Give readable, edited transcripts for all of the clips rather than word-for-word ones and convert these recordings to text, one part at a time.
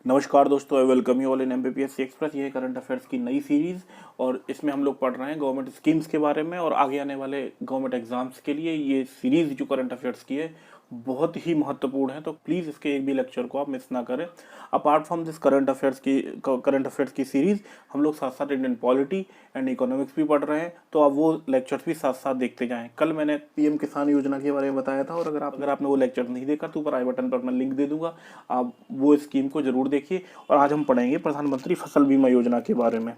नमस्कार दोस्तों, I welcome you all in MPPSC express. ये है करंट अफेयर्स की नई सीरीज़ और इसमें हम लोग पढ़ रहे हैं गवर्नमेंट स्कीम्स के बारे में और आगे आने वाले गवर्नमेंट एग्जाम्स के लिए ये सीरीज़ जो करंट अफेयर्स की है बहुत ही महत्वपूर्ण है। तो प्लीज़ इसके एक भी लेक्चर को आप मिस ना करें। Apart from this current affairs की सीरीज़ हम लोग साथ साथ इंडियन पॉलिटी एंड इकोनॉमिक्स भी पढ़ रहे हैं, तो आप वो लेक्चर्स भी साथ साथ देखते जाएं। कल मैंने पीएम किसान योजना के बारे में बताया था और अगर आपने वो लेक्चर नहीं देखा तो ऊपर आई बटन पर मैं लिंक दे दूंगा, आप वो स्कीम को जरूर देखिए। और आज हम पढ़ेंगे प्रधानमंत्री फसल बीमा योजना के बारे में।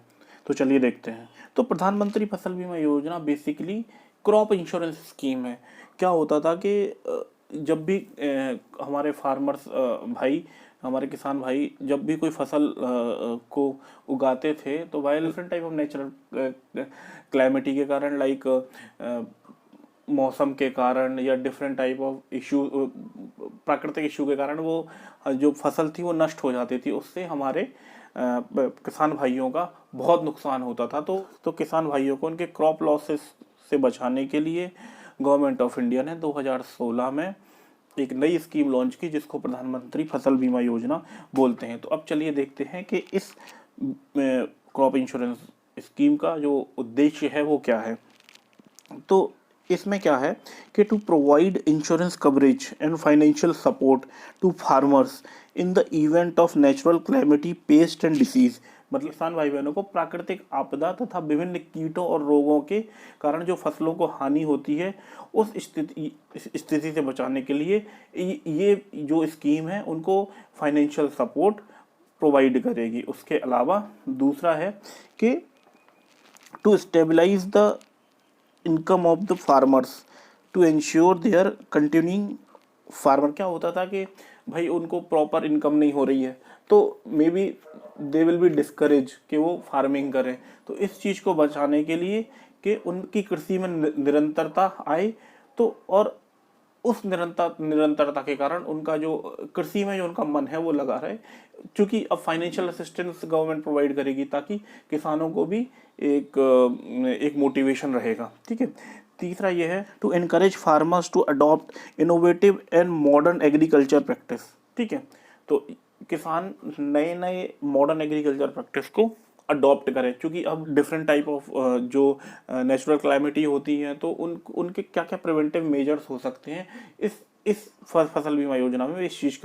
तो चलिए देखते हैं। तो प्रधानमंत्री फसल बीमा योजना बेसिकली क्रॉप इंश्योरेंस स्कीम है। क्या होता था कि जब भी हमारे फार्मर्स भाई, हमारे किसान भाई जब भी कोई फसल को उगाते थे तो while different type of natural calamity के कारण, लाइक मौसम के कारण या डिफरेंट टाइप ऑफ इशू, प्राकृतिक इशू के कारण वो जो फसल थी वो नष्ट हो जाती थी। उससे हमारे किसान भाइयों का बहुत नुकसान होता था। तो किसान भाइयों को उनके क्रॉप लॉसेस से बचाने के लिए गवर्नमेंट ऑफ इंडिया ने 2016 में एक नई स्कीम लॉन्च की जिसको प्रधानमंत्री फसल बीमा योजना बोलते हैं। तो अब चलिए देखते हैं कि इस क्रॉप इंश्योरेंस स्कीम का जो उद्देश्य है वो क्या है। तो इसमें क्या है कि to provide insurance coverage and financial support to farmers in the event of natural calamity, pest and disease. मतलब किसान भाई बहनों को प्राकृतिक आपदा तथा विभिन्न कीटों और रोगों के कारण जो फसलों को हानि होती है उस स्थिति से बचाने के लिए ये जो स्कीम है उनको फाइनेंशियल सपोर्ट प्रोवाइड करेगी। उसके अलावा दूसरा है कि to stabilise the income of the farmers to insure their continuing. Farmer क्या होता था कि भाई उनको प्रॉपर इनकम नहीं हो रही है तो may be they will be discourage कि वो फार्मिंग करें। तो इस चीज़ को बचाने के लिए कि उनकी कृषि में निरंतरता आए, तो और उस निरंतरता के कारण उनका जो कृषि में जो उनका मन है वो लगा रहे। क्योंकि अब फाइनेंशियल असिस्टेंस गवर्नमेंट प्रोवाइड करेगी ताकि किसानों को भी एक मोटिवेशन रहेगा। ठीक है। तीसरा ये है to encourage farmers to adopt innovative and modern agriculture practice. ठीक है। तो किसान नए नए मॉडर्न एग्रीकल्चर प्रैक्टिस को अडॉप्ट करें, क्योंकि अब डिफरेंट टाइप ऑफ जो नेचुरल क्लाइमेटी होती है तो उनके क्या क्या प्रिवेंटिव मेजर्स हो सकते हैं इस फसल बीमा योजना में इस चीज़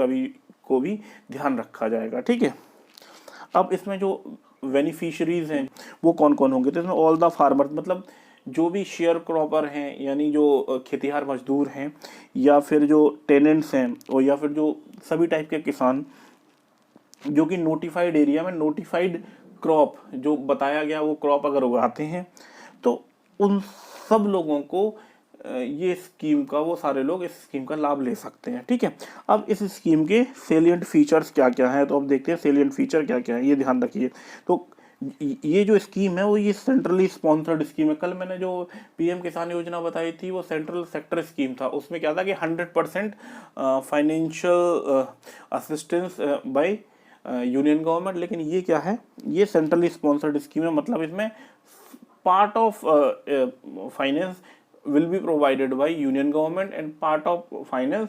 को भी ध्यान रखा जाएगा। ठीक है। अब इसमें जो बेनिफिशरीज हैं वो कौन कौन होंगे, तो इसमें ऑल द फार्मर्स, मतलब जो भी शेयर क्रॉपर हैं यानी जो खेतिहार मजदूर हैं या फिर जो टेनेंट्स हैं और या फिर जो सभी टाइप के किसान जो कि नोटिफाइड एरिया में नोटिफाइड क्रॉप जो बताया गया वो क्रॉप अगर उगाते हैं तो उन सब लोगों को ये स्कीम का, वो सारे लोग इस स्कीम का लाभ ले सकते हैं। ठीक है। अब इस स्कीम के सेलिएंट फीचर्स क्या क्या हैं, तो अब देखते हैं सेलिएंट फीचर क्या क्या है, ये ध्यान रखिए। तो ये जो स्कीम है वो ये सेंट्रली स्पॉन्सर्ड स्कीम है। कल मैंने जो पीएम किसान योजना बताई थी वो सेंट्रल सेक्टर स्कीम था। उसमें क्या था कि 100% financial assistance by union government, लेकिन ये क्या है, ये सेंट्रली स्पॉन्सर्ड स्कीम है। मतलब इसमें part of finance will be provided by union government and part of finance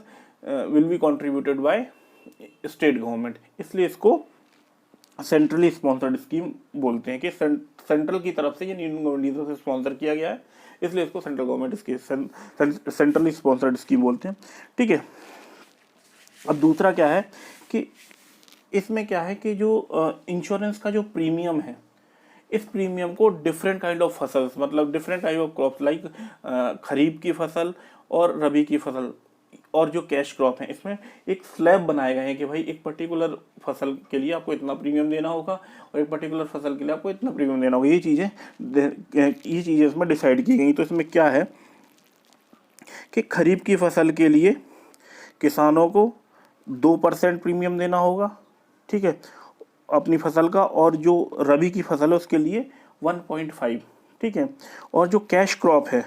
will be contributed by state government। इसलिए इसको सेंट्रली स्पॉन्सर्ड स्कीम बोलते हैं कि सेंट्रल की तरफ से, यूनियन गवर्नमेंट की तरफ से स्पॉन्सर किया गया है, इसलिए इसको central government centrally sponsored scheme बोलते हैं। ठीक है। अब दूसरा क्या है कि इसमें क्या है कि जो इंश्योरेंस का जो प्रीमियम है, इस प्रीमियम को डिफरेंट काइंड ऑफ फसल, मतलब different type of crop, like kharif की फसल और रबी की फसल और जो कैश क्रॉप है, इसमें एक स्लैब बनाए गए हैं कि भाई एक पर्टिकुलर फसल के लिए आपको इतना प्रीमियम देना होगा और एक पर्टिकुलर फसल के लिए आपको इतना प्रीमियम देना होगा। ये चीज़ें इसमें डिसाइड की गई। तो इसमें क्या है कि खरीफ की फसल के लिए किसानों को 2% प्रीमियम देना होगा। ठीक है, अपनी फसल का, और जो रबी की फसल है उसके लिए 1.5। ठीक है। और जो कैश क्रॉप है,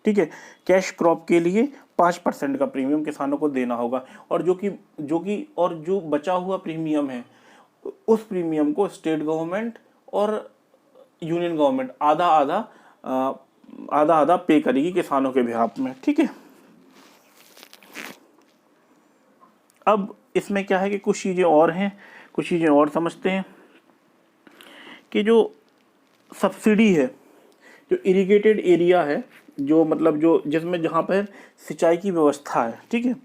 ठीक है, कैश क्रॉप के लिए 5% का प्रीमियम किसानों को देना होगा। और जो बचा हुआ प्रीमियम है उस प्रीमियम को स्टेट गवर्नमेंट और यूनियन गवर्नमेंट आधा आधा पे करेगी किसानों के बिहाफ में। ठीक है। अब इसमें क्या है कि कुछ चीज़ें और हैं, कुछ चीज़ें और समझते हैं कि जो सब्सिडी है, जो इरिगेटेड एरिया है, जो मतलब जो जिसमें जहाँ पर सिंचाई की व्यवस्था है, ठीक है,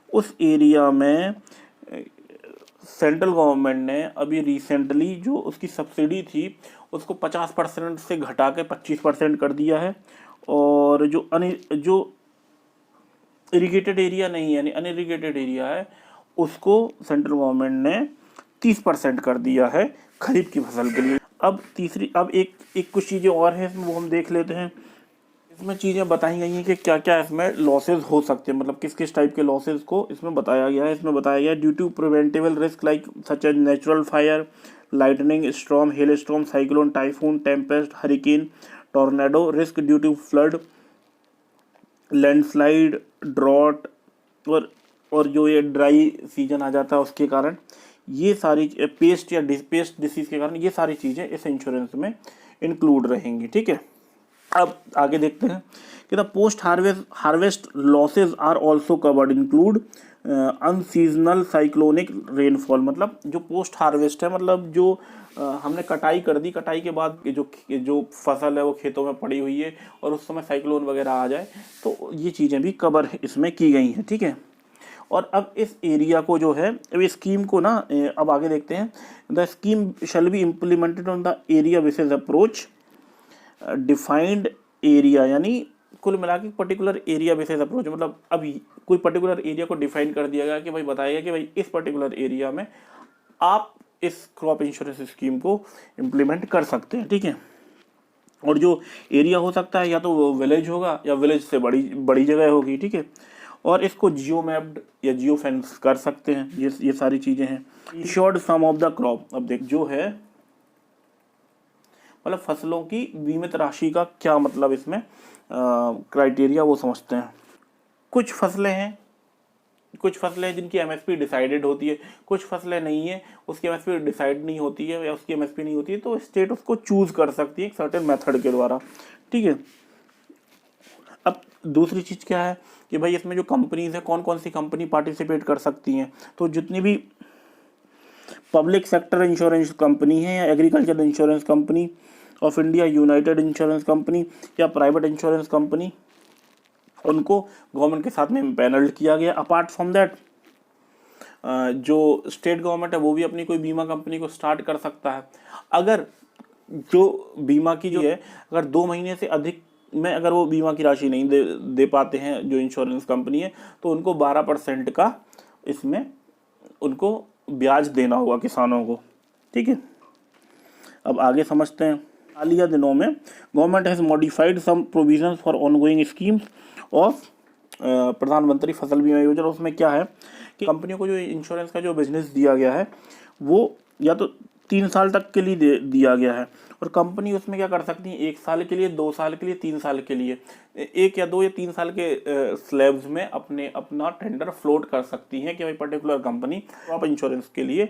उस एरिया में सेंट्रल गवर्नमेंट ने अभी रिसेंटली जो उसकी सब्सिडी थी उसको 50% से घटा के 25% कर दिया है। और जो इरिगेटेड एरिया नहीं है यानी अनइरिगेटेड एरिया है उसको सेंट्रल गवर्नमेंट ने 30% कर दिया है खरीफ की फसल के लिए। अब एक कुछ चीज़ें और हैं इसमें, वो हम देख लेते हैं। इसमें चीज़ें बताई गई हैं कि क्या क्या इसमें लॉसेस हो सकते हैं, मतलब किस किस टाइप के लॉसेस को इसमें बताया गया है। इसमें बताया गया है due to preventable risk like such as natural fire, lightning storm, hail storm, cyclone, typhoon, tempest, hurricane, tornado, risk due to flood, landslide, drought और जो ये ड्राई सीजन आ जाता है उसके कारण, ये सारी पेस्ट या पेस्ट डिसीज के कारण ये सारी चीज़ें इस इंश्योरेंस में इंक्लूड रहेंगी, ठीक है। अब आगे देखते हैं कि the post harvest losses are also covered include unseasonal cyclonic rainfall. मतलब जो पोस्ट हार्वेस्ट है, मतलब जो हमने कटाई कर दी, कटाई के बाद जो फसल है वो खेतों में पड़ी हुई है और उस समय साइक्लोन वगैरह आ जाए तो ये चीज़ें भी कवर इसमें की गई हैं, ठीक है। और अब इस एरिया को जो है, अब इस स्कीम को ना अब आगे देखते हैं। The scheme shall be implemented on the area basis approach, defined area यानी कुल मिला के पर्टिकुलर एरिया बेसिस अप्रोच, मतलब अभी कोई पर्टिकुलर एरिया को डिफाइन कर दिया गया कि भाई बताया गया कि भाई इस पर्टिकुलर एरिया में आप इस क्रॉप इंश्योरेंस स्कीम को इम्प्लीमेंट कर सकते हैं, ठीक है। और जो एरिया हो सकता है या तो वो विलेज होगा या विलेज से बड़ी जगह होगी, ठीक है। और इसको जियो मैप्ड या जियो फेंस कर सकते हैं, ये सारी चीज़ें हैं। Insured sum of the crop, अब देख जो है मतलब फसलों की बीमित राशि का क्या मतलब इसमें क्राइटेरिया वो समझते हैं। कुछ फसलें हैं जिनकी एमएसपी डिसाइडेड होती है, कुछ फसलें नहीं है उसकी एमएसपी डिसाइड नहीं होती है या उसकी एमएसपी नहीं होती है, तो स्टेट उसको चूज कर सकती है एक सर्टेन मेथड के द्वारा, ठीक है। अब दूसरी चीज़ क्या है कि भाई इसमें जो कंपनीज है, कौन कौन सी कंपनी पार्टिसिपेट कर सकती हैं, तो जितनी भी पब्लिक सेक्टर इंश्योरेंस कंपनी है या agriculture insurance company of India, United insurance company या प्राइवेट इंश्योरेंस कंपनी, उनको गवर्नमेंट के साथ में इम्पैनल्ड किया गया। अपार्ट फ्रॉम दैट जो स्टेट गवर्नमेंट है वो भी अपनी कोई बीमा कंपनी को स्टार्ट कर सकता है। अगर जो बीमा की जो है अगर 2 महीने से अधिक में अगर वो बीमा की राशि नहीं दे पाते हैं जो इंश्योरेंस कंपनी है, तो उनको 12% का इसमें उनको ब्याज देना होगा किसानों को, ठीक है। अब आगे समझते हैं। हालिया दिनों में government has modified some provisions for ongoing schemes of Pradhanmantri Fasal बीमा योजना। उसमें क्या है कि कंपनियों को जो इंश्योरेंस का जो बिजनेस दिया गया है वो या तो 3 साल तक के लिए दिया गया है, और कंपनी उसमें क्या कर सकती है 1 साल के लिए, 2 साल के लिए, 3 साल के लिए, 1 या 2 या 3 साल के स्लैब्स में अपना टेंडर फ्लोट कर सकती हैं कि भाई पर्टिकुलर कंपनी क्रॉप इंश्योरेंस के लिए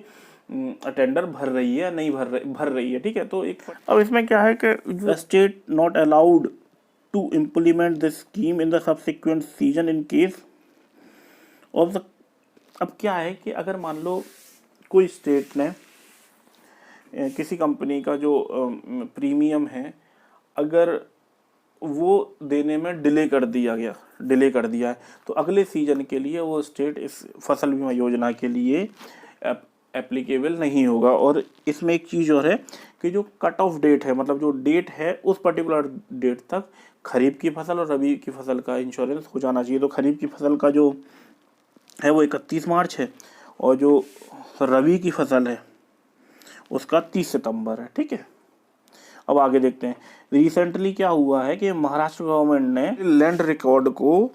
टेंडर भर रही है या नहीं भर रही है, ठीक है। तो अब इसमें क्या है कि state not allowed to implement this scheme in the subsequent season in case of the. अब क्या है कि अगर मान लो कोई स्टेट ने किसी कंपनी का जो प्रीमियम है अगर वो देने में डिले कर दिया है, तो अगले सीजन के लिए वो स्टेट इस फसल बीमा योजना के लिए एप्लीकेबल नहीं होगा। और इसमें एक चीज़ और है कि जो कट ऑफ डेट है, मतलब जो डेट है उस पर्टिकुलर डेट तक खरीफ की फसल और रबी की फसल का इंश्योरेंस हो जाना चाहिए। तो खरीफ की फसल का जो है वो 31 मार्च है और जो रबी की फसल है उसका 30 सितंबर है, ठीक है। अब आगे देखते हैं। रिसेंटली क्या हुआ है कि महाराष्ट्र गवर्नमेंट ने लैंड रिकॉर्ड को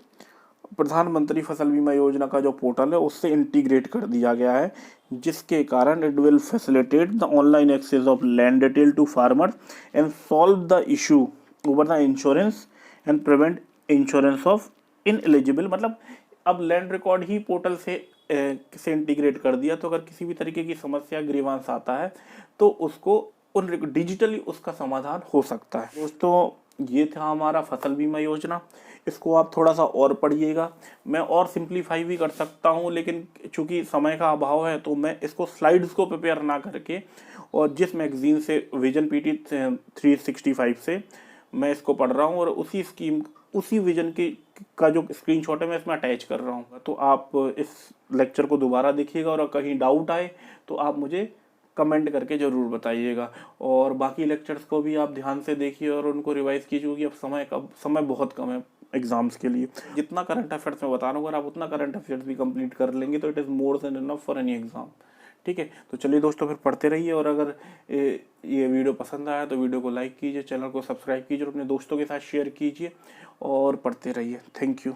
प्रधानमंत्री फसल बीमा योजना का जो पोर्टल है उससे इंटीग्रेट कर दिया गया है, जिसके कारण it will facilitate the online access of land detail to farmers and solve the issue over the insurance and prevent insurance of ineligible. मतलब अब लैंड रिकॉर्ड ही पोर्टल से इंटीग्रेट कर दिया, तो अगर किसी भी तरीके की समस्या ग्रीवांस आता है तो उसको डिजिटली उसका समाधान हो सकता है। दोस्तों ये था हमारा फसल बीमा योजना। इसको आप थोड़ा सा और पढ़िएगा। मैं और सिंप्लीफाई भी कर सकता हूँ, लेकिन चूंकि समय का अभाव है तो मैं इसको स्लाइड्स को प्रिपेयर ना करके और जिस मैगजीन से विजन पीटी 365 से मैं इसको पढ़ रहा हूँ और उसी स्कीम उसी विजन की का जो स्क्रीनशॉट है मैं इसमें अटैच कर रहा हूँ। तो आप इस लेक्चर को दोबारा देखिएगा और कहीं डाउट आए तो आप मुझे कमेंट करके ज़रूर बताइएगा। और बाकी लेक्चर्स को भी आप ध्यान से देखिए और उनको रिवाइज कीजिए, क्योंकि अब समय बहुत कम है एग्जाम्स के लिए। जितना करंट अफेयर्स मैं बता रहा हूँ, अगर आप उतना करंट अफेयर्स भी कंप्लीट कर लेंगे तो it is more than enough for any exam. ठीक है, तो चलिए दोस्तों फिर पढ़ते रहिए। और अगर ये वीडियो पसंद आया तो वीडियो को लाइक कीजिए, चैनल को सब्सक्राइब कीजिए और अपने दोस्तों के साथ शेयर कीजिए और पढ़ते रहिए। Thank you.